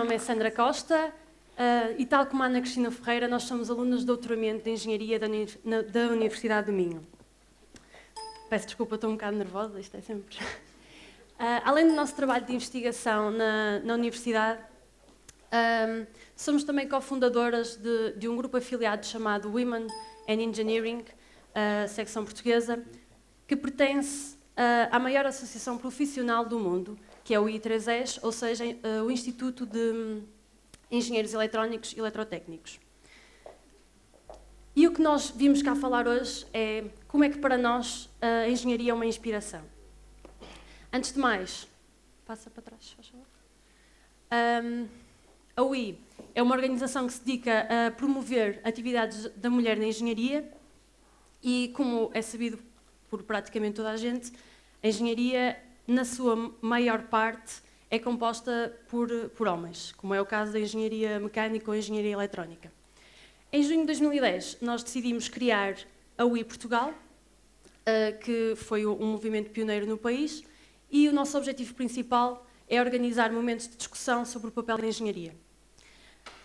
nome é Sandra Costa e, tal como a Ana Cristina Ferreira, nós somos alunos de doutoramento de Engenharia da Universidade do Minho. Peço desculpa, estou um bocado nervosa, isto é sempre... além do nosso trabalho de investigação na Universidade, somos também cofundadoras de um grupo afiliado chamado Women and Engineering, secção portuguesa, que pertence à maior associação profissional do mundo, que é o I3ES, ou seja, o Instituto de Engenheiros Eletrónicos e Eletrotécnicos. E o que nós vimos cá falar hoje é como é que para nós a engenharia é uma inspiração. Antes de mais, passa para trás, faz favor. A UI é uma organização que se dedica a promover atividades da mulher na engenharia e, como é sabido por praticamente toda a gente, a engenharia, na sua maior parte, é composta por homens, como é o caso da engenharia mecânica ou engenharia eletrónica. Em junho de 2010, nós decidimos criar a UI Portugal, que foi um movimento pioneiro no país, e o nosso objetivo principal é organizar momentos de discussão sobre o papel da engenharia.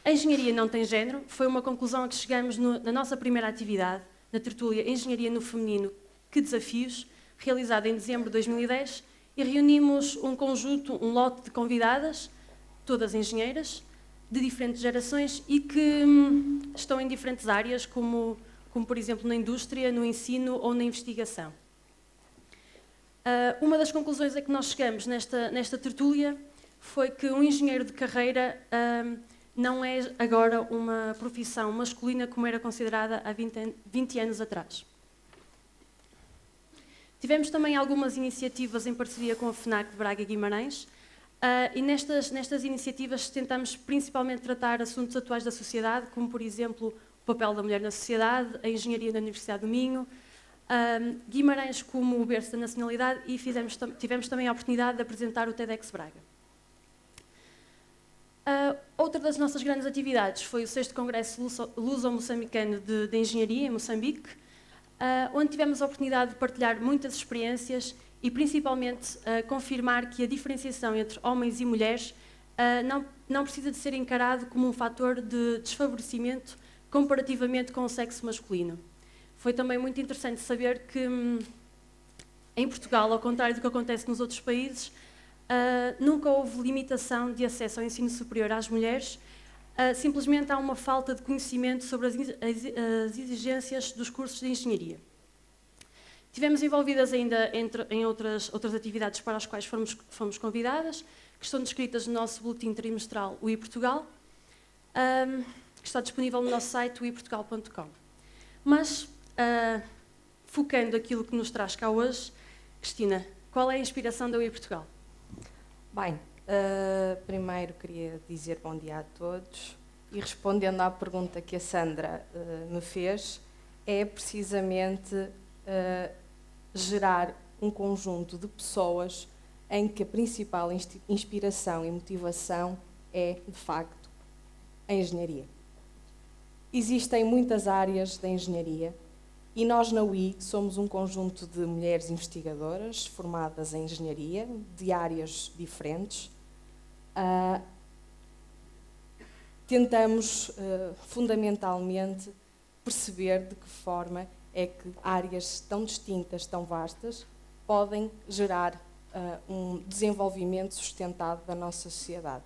A engenharia não tem género, foi uma conclusão a que chegamos na nossa primeira atividade, na tertúlia Engenharia no Feminino, que desafios, realizada em dezembro de 2010, e reunimos um lote de convidadas, todas engenheiras, de diferentes gerações e que estão em diferentes áreas, como por exemplo na indústria, no ensino ou na investigação. Uma das conclusões a que nós chegamos nesta tertúlia foi que um engenheiro de carreira não é agora uma profissão masculina como era considerada há 20 anos atrás. Tivemos também algumas iniciativas em parceria com a FNAC de Braga e Guimarães, e nestas iniciativas tentamos principalmente tratar assuntos atuais da sociedade, como por exemplo o papel da mulher na sociedade, a engenharia na Universidade do Minho, Guimarães como o berço da nacionalidade, e tivemos também a oportunidade de apresentar o TEDx Braga. Outra das nossas grandes atividades foi o 6º Congresso Luso-Moçambicano de Engenharia, em Moçambique, onde tivemos a oportunidade de partilhar muitas experiências e principalmente confirmar que a diferenciação entre homens e mulheres não precisa de ser encarado como um fator de desfavorecimento comparativamente com o sexo masculino. Foi também muito interessante saber que em Portugal, ao contrário do que acontece nos outros países, nunca houve limitação de acesso ao ensino superior às mulheres, simplesmente há uma falta de conhecimento sobre as exigências dos cursos de engenharia. Estivemos envolvidas ainda em outras atividades para as quais fomos convidadas, que estão descritas no nosso boletim trimestral UI Portugal, que está disponível no nosso site uiportugal.com. Mas, focando aquilo que nos traz cá hoje, Cristina, qual é a inspiração da UI Portugal? Bem, primeiro queria dizer bom dia a todos e respondendo à pergunta que a Sandra me fez, é precisamente gerar um conjunto de pessoas em que a principal inspiração e motivação é, de facto, a engenharia. Existem muitas áreas da engenharia e nós na UI somos um conjunto de mulheres investigadoras formadas em engenharia, de áreas diferentes. Tentamos, fundamentalmente, perceber de que forma é que áreas tão distintas, tão vastas, podem gerar um desenvolvimento sustentado da nossa sociedade.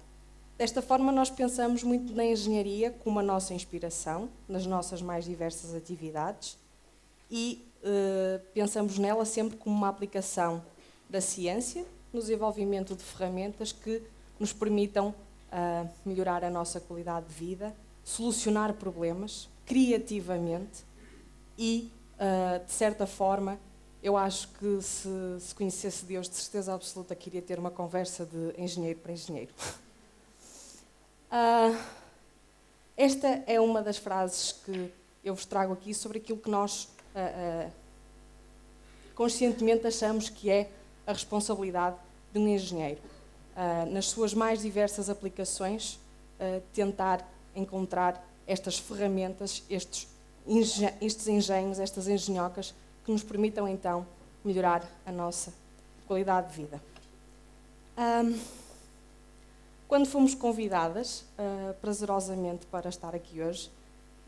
Desta forma, nós pensamos muito na engenharia como a nossa inspiração, nas nossas mais diversas atividades, e pensamos nela sempre como uma aplicação da ciência no desenvolvimento de ferramentas que nos permitam melhorar a nossa qualidade de vida, solucionar problemas criativamente e, de certa forma, eu acho que se conhecesse Deus, de certeza absoluta que iria ter uma conversa de engenheiro para engenheiro. Esta é uma das frases que eu vos trago aqui sobre aquilo que nós conscientemente achamos que é a responsabilidade de um engenheiro. Nas suas mais diversas aplicações, tentar encontrar estas ferramentas, estes engenhos, estas engenhocas, que nos permitam então melhorar a nossa qualidade de vida. Quando fomos convidadas, prazerosamente, para estar aqui hoje,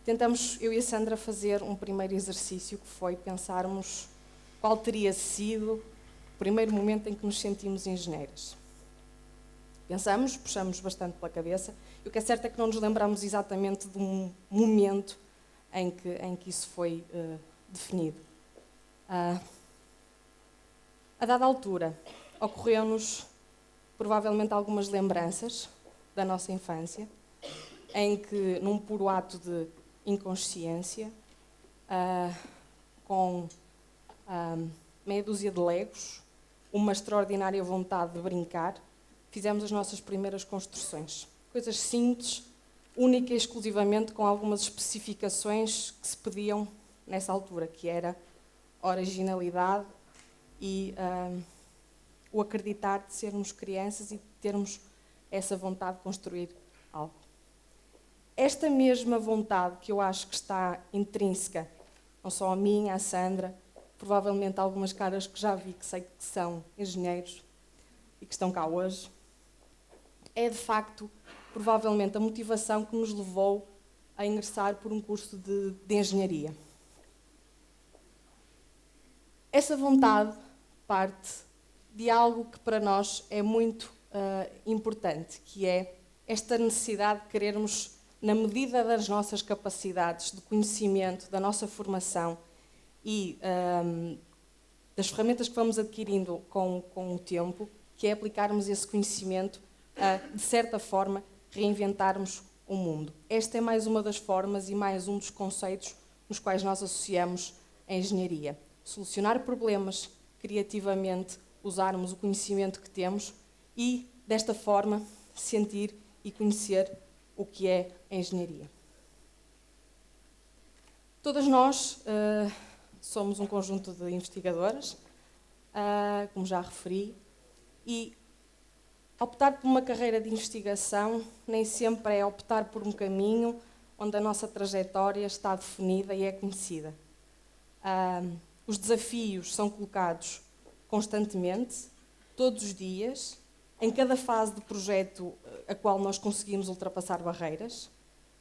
tentamos, eu e a Sandra, fazer um primeiro exercício, que foi pensarmos qual teria sido o primeiro momento em que nos sentimos engenheiras. Pensamos, puxamos bastante pela cabeça, e o que é certo é que não nos lembramos exatamente de um momento em que isso foi definido. A dada altura, ocorreu-nos provavelmente algumas lembranças da nossa infância, em que, num puro ato de inconsciência, com meia dúzia de legos, uma extraordinária vontade de brincar, fizemos as nossas primeiras construções. Coisas simples, única e exclusivamente com algumas especificações que se pediam nessa altura, que era a originalidade e o acreditar de sermos crianças e de termos essa vontade de construir algo. Esta mesma vontade, que eu acho que está intrínseca, não só a minha, a Sandra, provavelmente algumas caras que já vi, que sei que são engenheiros e que estão cá hoje, é de facto, provavelmente, a motivação que nos levou a ingressar por um curso de engenharia. Essa vontade parte de algo que para nós é muito importante, que é esta necessidade de querermos, na medida das nossas capacidades de conhecimento, da nossa formação e das ferramentas que vamos adquirindo com o tempo, que é aplicarmos esse conhecimento a, de certa forma, reinventarmos o mundo. Esta é mais uma das formas e mais um dos conceitos nos quais nós associamos a engenharia. Solucionar problemas criativamente, usarmos o conhecimento que temos e, desta forma, sentir e conhecer o que é a engenharia. Todas nós somos um conjunto de investigadoras, como já referi, e optar por uma carreira de investigação nem sempre é optar por um caminho onde a nossa trajetória está definida e é conhecida. Os desafios são colocados constantemente, todos os dias, em cada fase de projeto a qual nós conseguimos ultrapassar barreiras.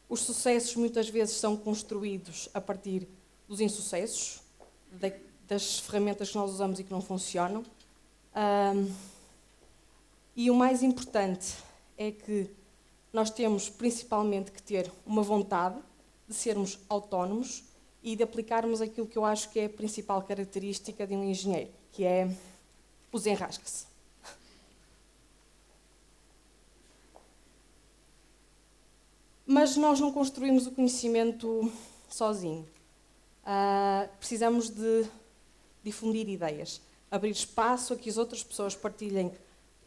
Os sucessos muitas vezes são construídos a partir dos insucessos, das ferramentas que nós usamos e que não funcionam. E o mais importante é que nós temos principalmente que ter uma vontade de sermos autónomos e de aplicarmos aquilo que eu acho que é a principal característica de um engenheiro, que é o desenrasca-se. Mas nós não construímos o conhecimento sozinho. Precisamos de difundir ideias, abrir espaço a que as outras pessoas partilhem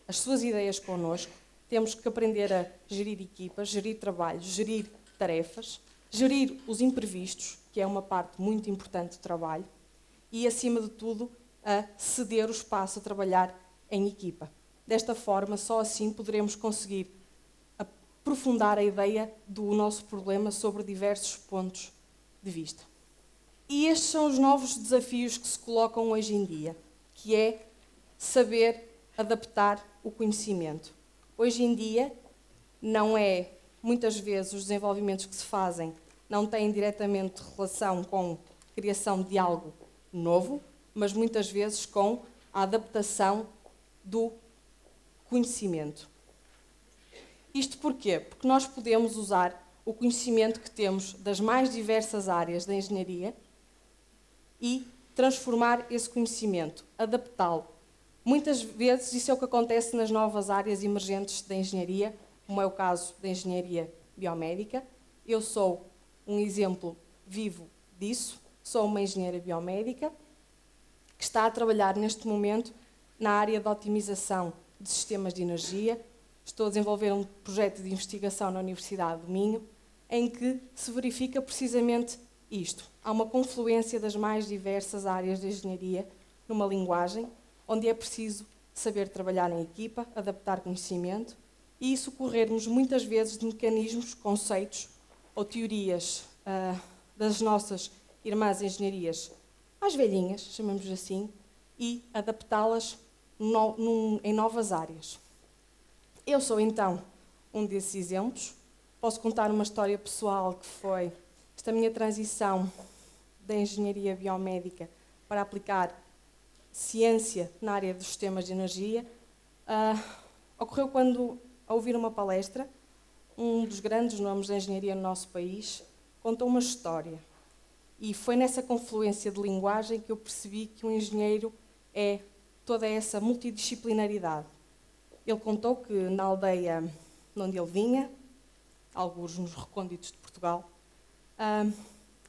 as suas ideias connosco. Temos que aprender a gerir equipas, gerir trabalhos, gerir tarefas, gerir os imprevistos, que é uma parte muito importante do trabalho, e, acima de tudo, a ceder o espaço a trabalhar em equipa. Desta forma, só assim poderemos conseguir aprofundar a ideia do nosso problema sobre diversos pontos de vista. E estes são os novos desafios que se colocam hoje em dia, que é saber adaptar o conhecimento. Hoje em dia, muitas vezes os desenvolvimentos que se fazem não têm diretamente relação com a criação de algo novo, mas muitas vezes com a adaptação do conhecimento. Isto porquê? Porque nós podemos usar o conhecimento que temos das mais diversas áreas da engenharia e transformar esse conhecimento, adaptá-lo. Muitas vezes isso é o que acontece nas novas áreas emergentes da engenharia, como é o caso da engenharia biomédica. Eu sou um exemplo vivo disso, sou uma engenheira biomédica que está a trabalhar neste momento na área de otimização de sistemas de energia. Estou a desenvolver um projeto de investigação na Universidade do Minho, em que se verifica precisamente isto. Há uma confluência das mais diversas áreas de engenharia numa linguagem onde é preciso saber trabalhar em equipa, adaptar conhecimento e socorrermos muitas vezes de mecanismos, conceitos ou teorias das nossas irmãs engenharias às velhinhas, chamamos assim, e adaptá-las em novas áreas. Eu sou, então, um desses exemplos. Posso contar uma história pessoal que foi esta minha transição da engenharia biomédica para aplicar ciência na área dos sistemas de energia. Ocorreu quando, ao ouvir uma palestra, um dos grandes nomes da engenharia no nosso país contou uma história. E foi nessa confluência de linguagem que eu percebi que um engenheiro é toda essa multidisciplinaridade. Ele contou que na aldeia de onde ele vinha, alguns nos recônditos de Portugal,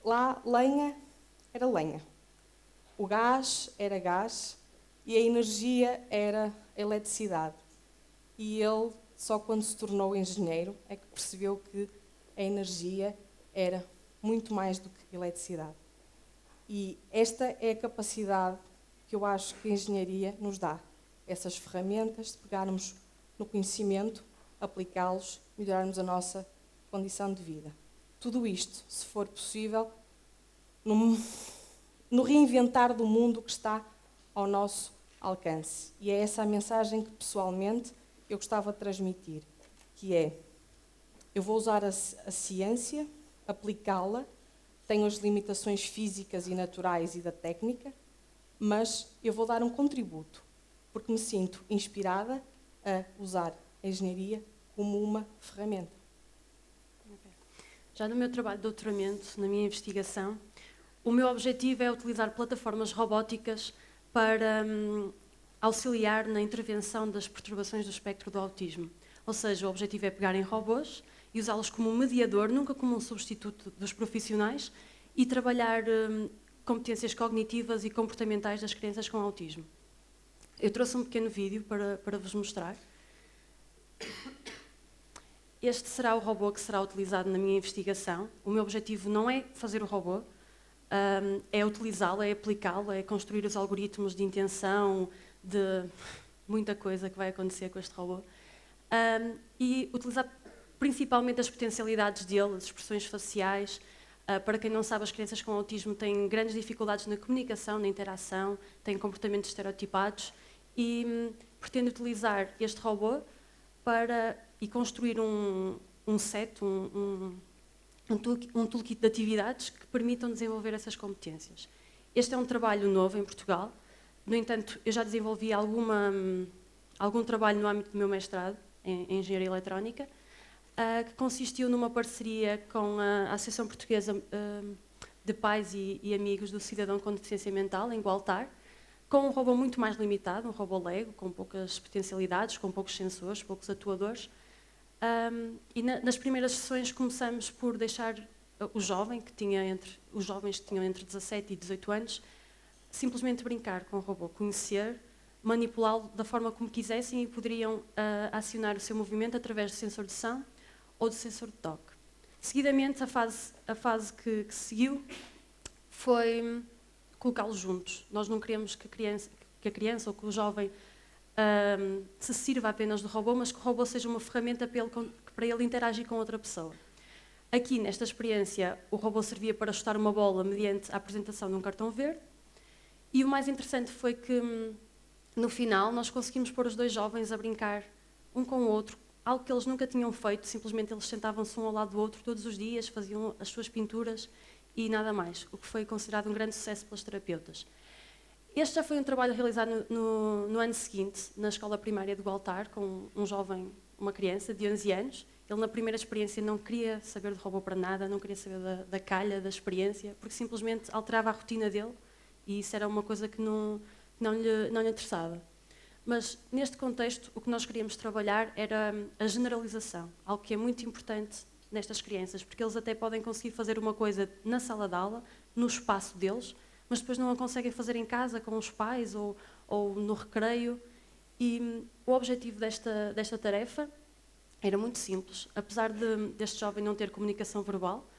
lá lenha era lenha, o gás era gás e a energia era a eletricidade. E ele, só quando se tornou engenheiro, é que percebeu que a energia era muito mais do que eletricidade. E esta é a capacidade que eu acho que a engenharia nos dá. Essas ferramentas de pegarmos no conhecimento, aplicá-los, melhorarmos a nossa condição de vida. Tudo isto, se for possível, no reinventar do mundo que está ao nosso alcance. E é essa a mensagem que, pessoalmente, eu gostava de transmitir, que é, eu vou usar a ciência, aplicá-la, tenho as limitações físicas e naturais e da técnica, mas eu vou dar um contributo, porque me sinto inspirada a usar a engenharia como uma ferramenta. Já no meu trabalho de doutoramento, na minha investigação, o meu objetivo é utilizar plataformas robóticas para auxiliar na intervenção das perturbações do espectro do autismo. Ou seja, o objetivo é pegar em robôs e usá-los como um mediador, nunca como um substituto dos profissionais, e trabalhar competências cognitivas e comportamentais das crianças com autismo. Eu trouxe um pequeno vídeo para vos mostrar. Este será o robô que será utilizado na minha investigação. O meu objetivo não é fazer o robô, é utilizá-lo, é aplicá-lo, é construir os algoritmos de intenção, de muita coisa que vai acontecer com este robô, e utilizar principalmente as potencialidades dele, as expressões faciais. Para quem não sabe, as crianças com autismo têm grandes dificuldades na comunicação, na interação, têm comportamentos estereotipados, e pretendo utilizar este robô e construir um set, um toolkit de atividades que permitam desenvolver essas competências. Este é um trabalho novo em Portugal. No entanto, eu já desenvolvi algum trabalho no âmbito do meu mestrado em Engenharia Eletrónica, que consistiu numa parceria com a Associação Portuguesa de Pais e Amigos do Cidadão com Deficiência Mental, em Gualtar, com um robô muito mais limitado, um robô Lego, com poucas potencialidades, com poucos sensores, poucos atuadores. E nas primeiras sessões começamos por deixar os jovens que tinham entre 17 e 18 anos simplesmente brincar com o robô, conhecer, manipulá-lo da forma como quisessem, e poderiam acionar o seu movimento através do sensor de som ou do sensor de toque. Seguidamente, a fase que seguiu foi colocá-los juntos. Nós não queremos que a criança ou que o jovem se sirva apenas do robô, mas que o robô seja uma ferramenta para ele interagir com outra pessoa. Aqui, nesta experiência, o robô servia para chutar uma bola mediante a apresentação de um cartão verde, e o mais interessante foi que, no final, nós conseguimos pôr os dois jovens a brincar um com o outro, algo que eles nunca tinham feito. Simplesmente eles sentavam-se um ao lado do outro todos os dias, faziam as suas pinturas e nada mais, o que foi considerado um grande sucesso pelas terapeutas. Este já foi um trabalho realizado no ano seguinte, na escola primária de Gualtar, com um jovem, uma criança de 11 anos. Ele, na primeira experiência, não queria saber de robô para nada, não queria saber da calha, da experiência, porque simplesmente alterava a rotina dele, e isso era uma coisa que não lhe interessava. Mas, neste contexto, o que nós queríamos trabalhar era a generalização, algo que é muito importante nestas crianças, porque eles até podem conseguir fazer uma coisa na sala de aula, no espaço deles, mas depois não a conseguem fazer em casa com os pais ou no recreio. E o objetivo desta tarefa era muito simples. Apesar deste jovem não ter comunicação verbal,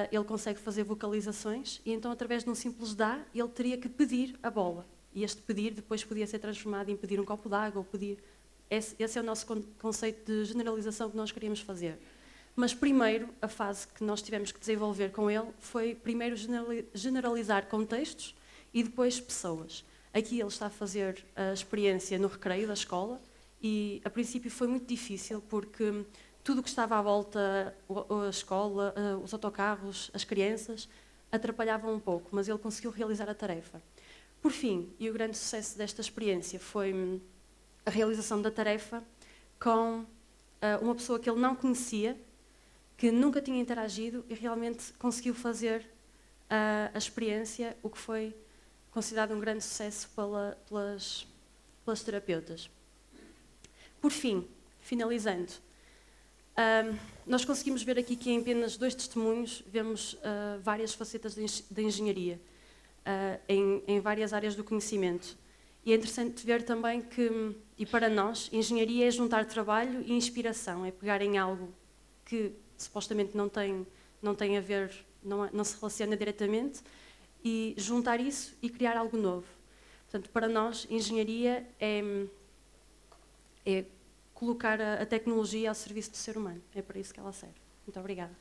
ele consegue fazer vocalizações, e então, através de um simples dá, ele teria que pedir a bola. E este pedir depois podia ser transformado em pedir um copo de água, ou pedir... Esse é o nosso conceito de generalização que nós queríamos fazer. Mas primeiro, a fase que nós tivemos que desenvolver com ele foi primeiro generalizar contextos e depois pessoas. Aqui ele está a fazer a experiência no recreio da escola, e a princípio foi muito difícil porque tudo o que estava à volta, a escola, os autocarros, as crianças, atrapalhavam um pouco, mas ele conseguiu realizar a tarefa. Por fim, e o grande sucesso desta experiência foi a realização da tarefa com uma pessoa que ele não conhecia, que nunca tinha interagido e realmente conseguiu fazer a experiência, o que foi considerado um grande sucesso pelas terapeutas. Por fim, finalizando, nós conseguimos ver aqui que em apenas 2 testemunhos vemos várias facetas da engenharia, em várias áreas do conhecimento. E é interessante ver também que, e para nós, engenharia é juntar trabalho e inspiração, é pegar em algo que supostamente não tem a ver, não se relaciona diretamente, e juntar isso e criar algo novo. Portanto, para nós, engenharia é colocar a tecnologia ao serviço do ser humano. É para isso que ela serve. Muito obrigada.